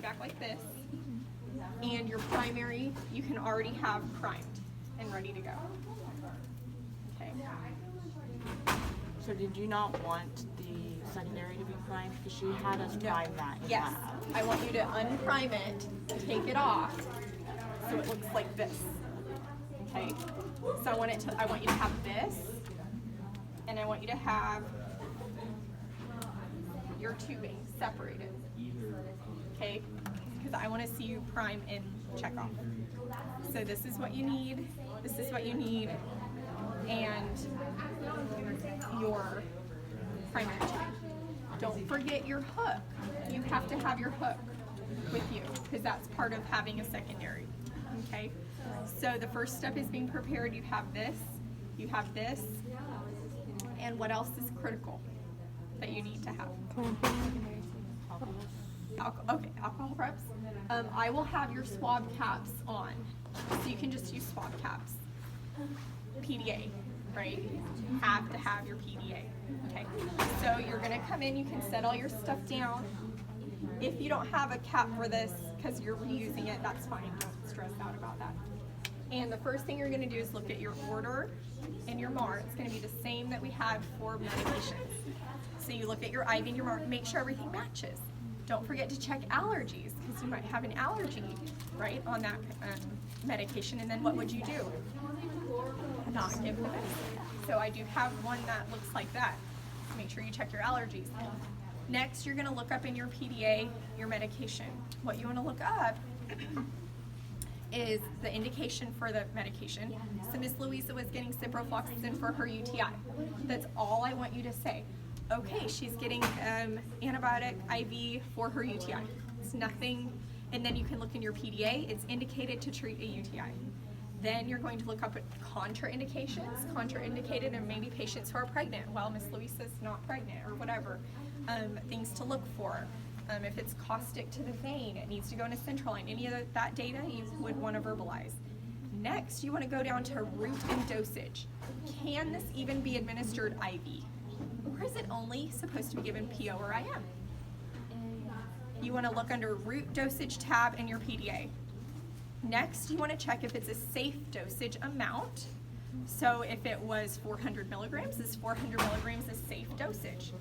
back like this. And your primary, you can already have primed and ready to go. Okay. So did you not want the secondary to be primed? Because she had us prime that. in Yes. lab. I want you to unprime it, take it off, so it looks like this. Okay. So I want you to have this, and I want you to have your tubing separated. Okay? Because I want to see you prime and check off. So this is what you need, this is what you need, and your primary tube. Don't forget your hook. You have to have your hook with you because that's part of having a secondary. Okay? So the first step is being prepared. You have this, and what else is critical that you need to have? Alcohol preps. I will have your swab caps on, so you can just use swab caps. PDA, right? You have to have your PDA. Okay. So you're gonna come in. You can set all your stuff down. If you don't have a cap for this because you're reusing it, that's fine. Don't stress out about that. And the first thing you're gonna do is look at your order and your MAR. It's gonna be the same that we had for medications. So you look at your IV and your MAR, make sure everything matches. Don't forget to check allergies because you might have an allergy, right, on that medication. And then what would you do? Not give the medicine. So I do have one that looks like that. Make sure you check your allergies. Next, you're going to look up in your PDA your medication. What you want to look up is the indication for the medication. So Miss Louisa was getting ciprofloxacin for her UTI. That's all I want you to say. Okay, she's getting antibiotic IV for her UTI. It's nothing, and then you can look in your PDA. It's indicated to treat a UTI. Then you're going to look up at contraindications, contraindicated, and maybe patients who are pregnant. Well, Miss Louisa's not pregnant, or whatever. Things to look for. If it's caustic to the vein, it needs to go in a central line. Any of that data you would want to verbalize. Next, you want to go down to route and dosage. Can this even be administered IV? Or is it only supposed to be given PO or IM? You want to look under route dosage tab in your PDA. Next, you want to check if it's a safe dosage amount. So if it was 400 milligrams, is 400 milligrams a safe dosage?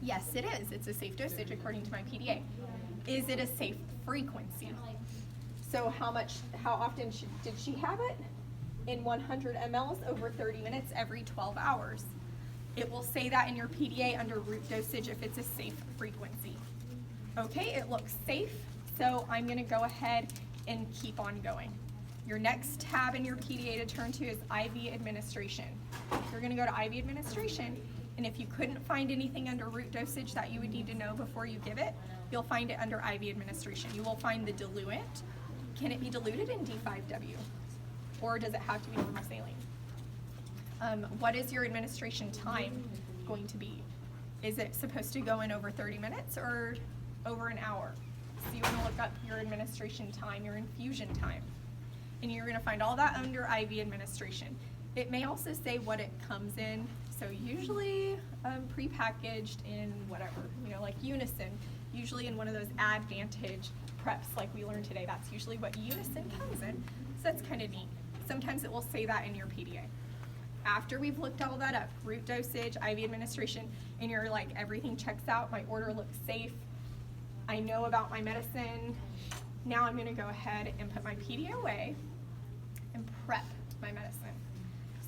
Yes, it is. It's a safe dosage according to my PDA. Is it a safe frequency? So how often did she have it? In 100 mLs over 30 minutes every 12 hours. It will say that in your PDA under route dosage if it's a safe frequency. Okay, it looks safe, so I'm going to go ahead and keep on going. Your next tab in your PDA to turn to is IV administration. You're going to go to IV administration, and if you couldn't find anything under route dosage that you would need to know before you give it, you'll find it under IV administration. You will find the diluent. Can it be diluted in D5W? Or does it have to be normal saline? What is your administration time going to be? Is it supposed to go in over 30 minutes or over an hour? So you want to look up your administration time, your infusion time. And you're going to find all that under IV administration. It may also say what it comes in. So usually prepackaged in whatever, like Unison, usually in one of those Advantage preps like we learned today. That's usually what Unison comes in. So that's kind of neat. Sometimes it will say that in your PDA. After we've looked all that up, route dosage, IV administration, and you're like, everything checks out, my order looks safe, I know about my medicine, now I'm gonna go ahead and put my PDA away and prep my medicine.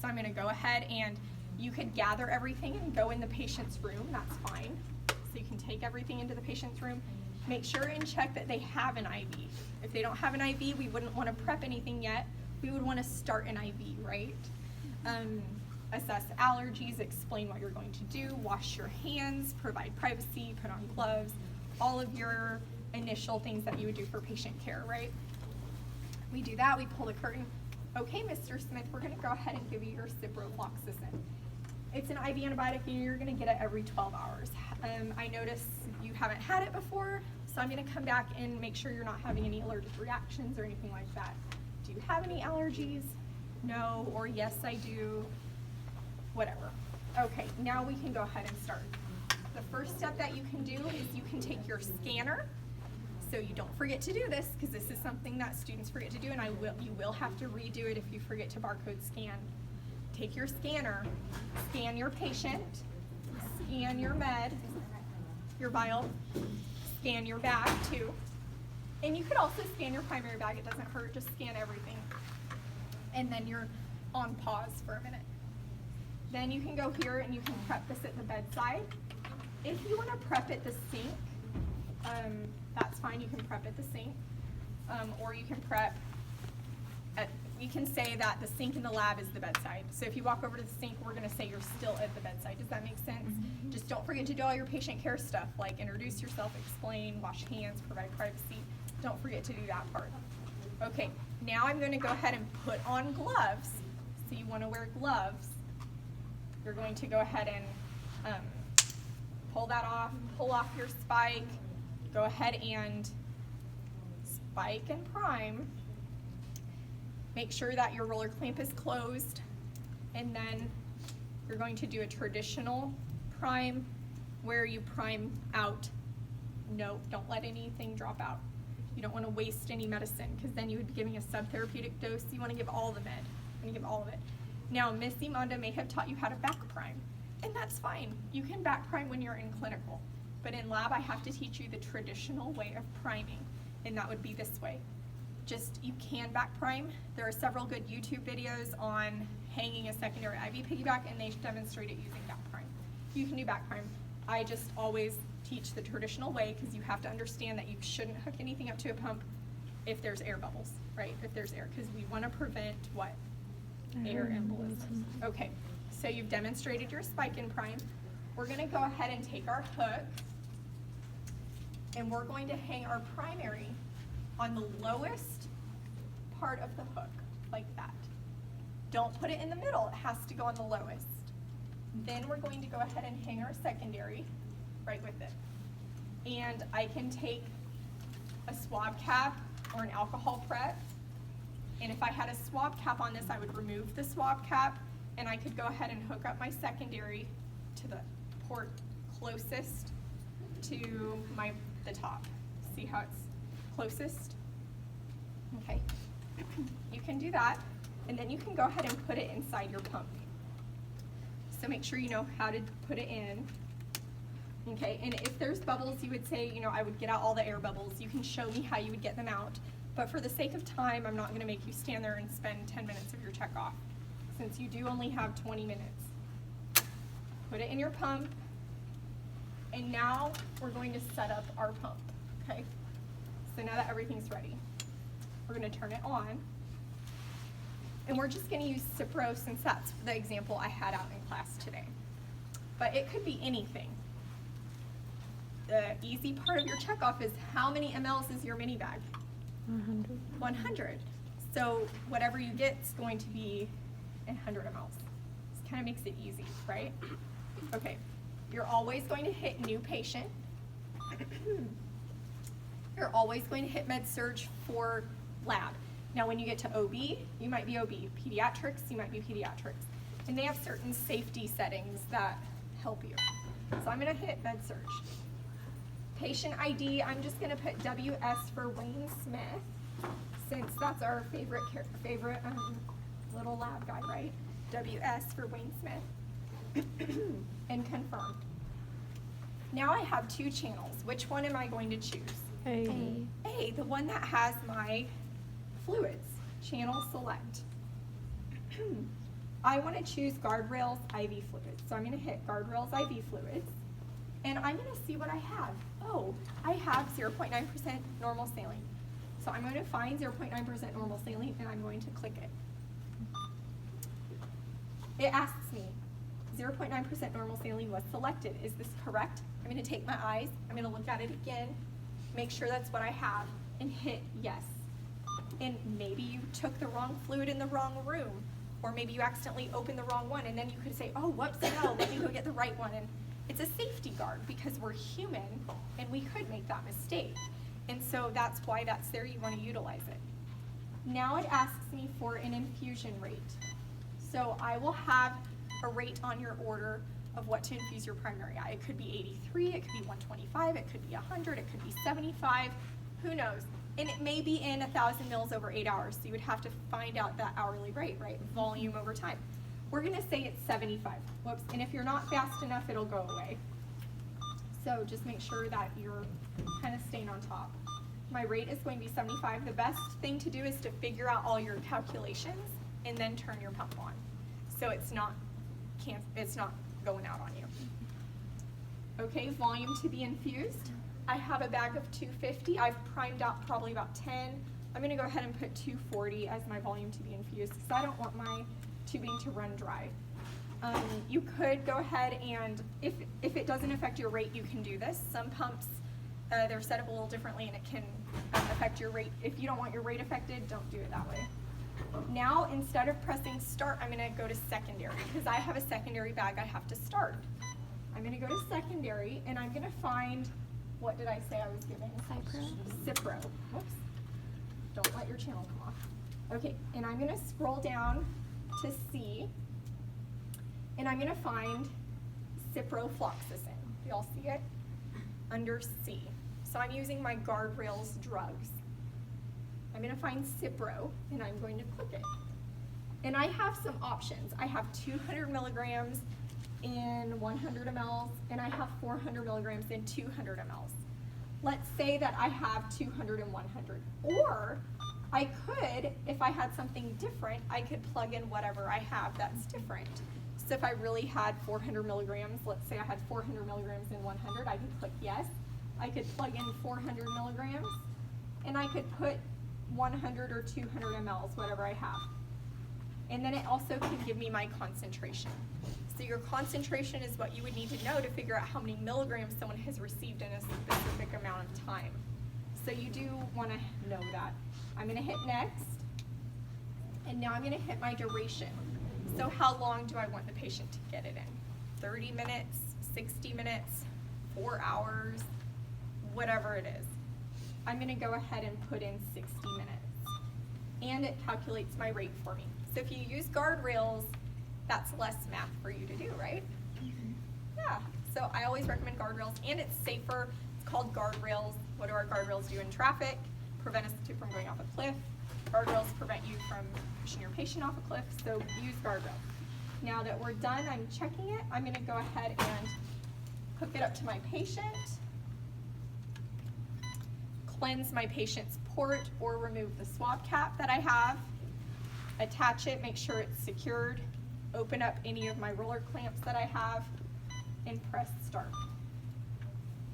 So I'm gonna go ahead and you could gather everything and go in the patient's room, that's fine. So you can take everything into the patient's room, make sure and check that they have an IV. If they don't have an IV, we wouldn't wanna prep anything yet, we would wanna start an IV, right? Assess allergies, explain what you're going to do, wash your hands, provide privacy, put on gloves, all of your initial things that you would do for patient care, right? We do that, we pull the curtain. Okay, Mr. Smith, we're gonna go ahead and give you your ciprofloxacin. It's an IV antibiotic and you're gonna get it every 12 hours. I notice you haven't had it before, so I'm gonna come back and make sure you're not having any allergic reactions or anything like that. Do you have any allergies? No, or yes, I do, whatever. Okay, now we can go ahead and start. The first step that you can do is you can take your scanner, So you don't forget to do this, because this is something that students forget to do, and you will have to redo it if you forget to barcode scan. Take your scanner, scan your patient, scan your med, your vial, scan your bag too. And you could also scan your primary bag, it doesn't hurt, just scan everything. And then you're on pause for a minute. Then you can go here and you can prep this at the bedside. If you want to prep at the sink, that's fine, you can prep at the sink. Or you can prep at, you can say that the sink in the lab is the bedside. So if you walk over to the sink, we're going to say you're still at the bedside. Does that make sense? Mm-hmm. Just don't forget to do all your patient care stuff, like introduce yourself, explain, wash hands, provide privacy. Don't forget to do that part. Okay, now I'm going to go ahead and put on gloves. So you want to wear gloves. You're going to go ahead and pull that off, pull off your spike, go ahead and spike and prime. Make sure that your roller clamp is closed, and then you're going to do a traditional prime where you prime out. No, don't let anything drop out. You don't want to waste any medicine, because then you would be giving a subtherapeutic dose. You want to give all the med. You want to give all of it. Now, Miss Imonda may have taught you how to back prime, and that's fine. You can back prime when you're in clinical, but in lab I have to teach you the traditional way of priming, and that would be this way. Just, you can back prime. There are several good YouTube videos on hanging a secondary IV piggyback, and they demonstrate it using back prime. You can do back prime. I just always teach the traditional way, because you have to understand that you shouldn't hook anything up to a pump if there's air bubbles, right? If there's air, because we want to prevent what? Air embolisms. Okay, so you've demonstrated your spike and prime. We're going to go ahead and take our hook, and we're going to hang our primary on the lowest part of the hook, like that. Don't put it in the middle, it has to go on the lowest. Then we're going to go ahead and hang our secondary right with it. And I can take a swab cap or an alcohol prep, and if I had a swab cap on this, I would remove the swab cap, and I could go ahead and hook up my secondary to the port closest to the top. See how it's closest? Okay, you can do that, and then you can go ahead and put it inside your pump. So make sure you know how to put it in. Okay, and if there's bubbles, you would say, I would get out all the air bubbles. You can show me how you would get them out. But for the sake of time, I'm not going to make you stand there and spend 10 minutes of your checkoff, since you do only have 20 minutes. Put it in your pump, and now we're going to set up our pump, okay? So now that everything's ready, we're going to turn it on, and we're just going to use Cipro, since that's the example I had out in class today. But it could be anything. The easy part of your checkoff is how many mLs is your mini bag? 100. 100. So whatever you get is going to be 100 mLs. This kind of makes it easy, right? Okay, you're always going to hit new patient. You're always going to hit med surg for lab. Now when you get to OB, you might be OB. Pediatrics, you might be pediatrics. And they have certain safety settings that help you. So I'm going to hit med surg. Patient ID, I'm just going to put WS for Wayne Smith, since that's our favorite little lab guy, right? WS for Wayne Smith. And confirmed. Now I have two channels. Which one am I going to choose? A. A, the one that has my fluids. Channel select. I want to choose guardrails IV fluids. So I'm going to hit guardrails IV fluids. And I'm going to see what I have. Oh, I have 0.9% normal saline. So I'm going to find 0.9% normal saline, and I'm going to click it. It asks me, 0.9% normal saline was selected. Is this correct? I'm going to take my eyes, I'm going to look at it again, make sure that's what I have, and hit yes. And maybe you took the wrong fluid in the wrong room, or maybe you accidentally opened the wrong one, and then you could say, oh, whoops, no, let me go get the right one. And it's a safety guard, because we're human, and we could make that mistake. And so that's why that's there. You want to utilize it. Now it asks me for an infusion rate. So I will have a rate on your order of what to infuse your primary eye. It could be 83, it could be 125, it could be 100, it could be 75. Who knows? And it may be in 1,000 mils over 8 hours, so you would have to find out that hourly rate, right? Volume over time. We're gonna say it's 75. Whoops, and if you're not fast enough, it'll go away. So just make sure that you're kind of staying on top. My rate is going to be 75. The best thing to do is to figure out all your calculations and then turn your pump on. So it's not going out on you. Okay, volume to be infused. I have a bag of 250. I've primed out probably about 10. I'm gonna go ahead and put 240 as my volume to be infused because I don't want my tubing to run dry. You could go ahead and, if it doesn't affect your rate, you can do this. Some pumps, they're set up a little differently and it can affect your rate. If you don't want your rate affected, don't do it that way. Now, instead of pressing start, I'm gonna go to secondary because I have a secondary bag I have to start. I'm gonna go to secondary and I'm gonna find, what did I say I was giving? Cipro. Whoops. Don't let your channel come off. Okay, and I'm gonna scroll down to C and I'm gonna find ciprofloxacin. Do y'all see it? Under C. So I'm using my guardrails drugs. I'm gonna find Cipro and I'm going to click it. And I have some options. I have 200 milligrams in 100 mLs and I have 400 milligrams in 200 mLs. Let's say that I have 200 and 100. Or I could, if I had something different, I could plug in whatever I have that's different. So if I really had 400 milligrams, let's say I had 400 milligrams in 100, I could click yes. I could plug in 400 milligrams and I could put 100 or 200 mLs, whatever I have. And then it also can give me my concentration. So your concentration is what you would need to know to figure out how many milligrams someone has received in a specific amount of time. So you do want to know that. I'm going to hit next. And now I'm going to hit my duration. So how long do I want the patient to get it in? 30 minutes, 60 minutes, 4 hours, whatever it is. I'm going to go ahead and put in 60 minutes. And it calculates my rate for me. So if you use guardrails, that's less math for you to do, right? Yeah, so I always recommend guardrails, and it's safer. It's called guardrails. What do our guardrails do in traffic? Prevent us from going off a cliff. Guardrails prevent you from pushing your patient off a cliff, so use guardrails. Now that we're done, I'm checking it. I'm gonna go ahead and hook it up to my patient, cleanse my patient's port or remove the swab cap that I have, attach it, make sure it's secured, open up any of my roller clamps that I have, and press start.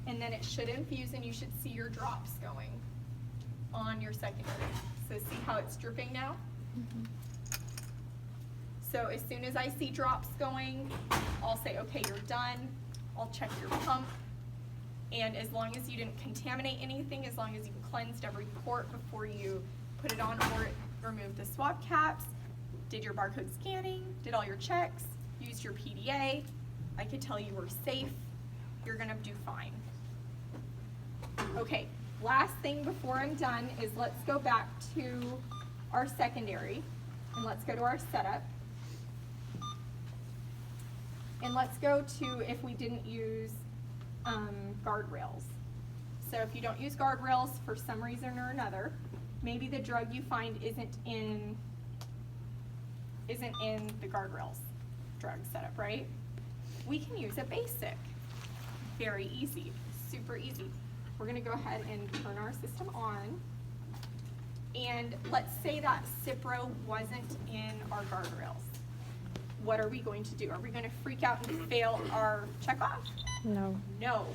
And then it should infuse and you should see your drops going on your secondary. So see how it's dripping now? Mm-hmm. So as soon as I see drops going, I'll say, okay, you're done. I'll check your pump. And as long as you didn't contaminate anything, as long as you cleansed every port before you put it on or removed the swab caps, did your barcode scanning, did all your checks, used your PDA, I could tell you were safe, you're gonna do fine. Okay, last thing before I'm done is let's go back to our secondary and let's go to our setup. And let's go to if we didn't use guardrails. So if you don't use guardrails for some reason or another, maybe the drug you find isn't in the guardrails drug setup, right? We can use a basic. Very easy, super easy. We're gonna go ahead and turn our system on. And let's say that Cipro wasn't in our guardrails. What are we going to do? Are we gonna freak out and fail our checkoff? No. No.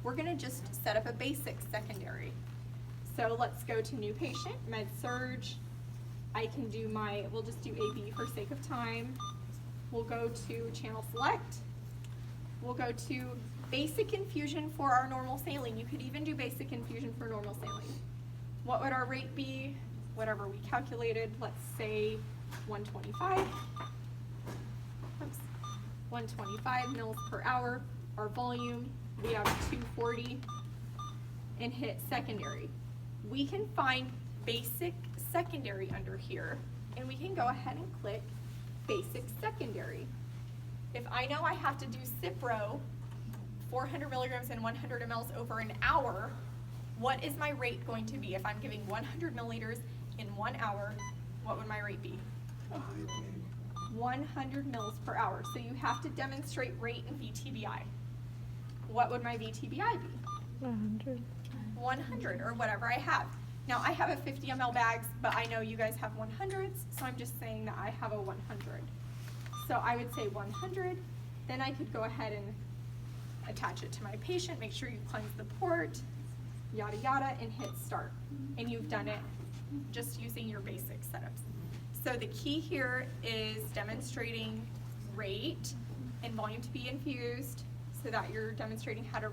We're gonna just set up a basic secondary. So let's go to new patient, med surge. I can do we'll just do AB for sake of time. We'll go to channel select. We'll go to basic infusion for our normal saline. You could even do basic infusion for normal saline. What would our rate be? Whatever we calculated, let's say 125. Oops. 125 mils per hour. Our volume, we have 240. And hit secondary. We can find basic secondary under here, and we can go ahead and click basic secondary. If I know I have to do Cipro 400 milligrams and 100 mLs over an hour, what is my rate going to be? If I'm giving 100 milliliters in 1 hour, what would my rate be? 100 mils per hour. So you have to demonstrate rate in VTBI. What would my VTBI be? 100. 100 or whatever I have. Now I have a 50 ml bags, but I know you guys have 100s, so I'm just saying that I have a 100. So I would say 100, then I could go ahead and attach it to my patient, make sure you cleanse the port, yada yada, and hit start. And you've done it just using your basic setups. So the key here is demonstrating rate and volume to be infused so that you're demonstrating how to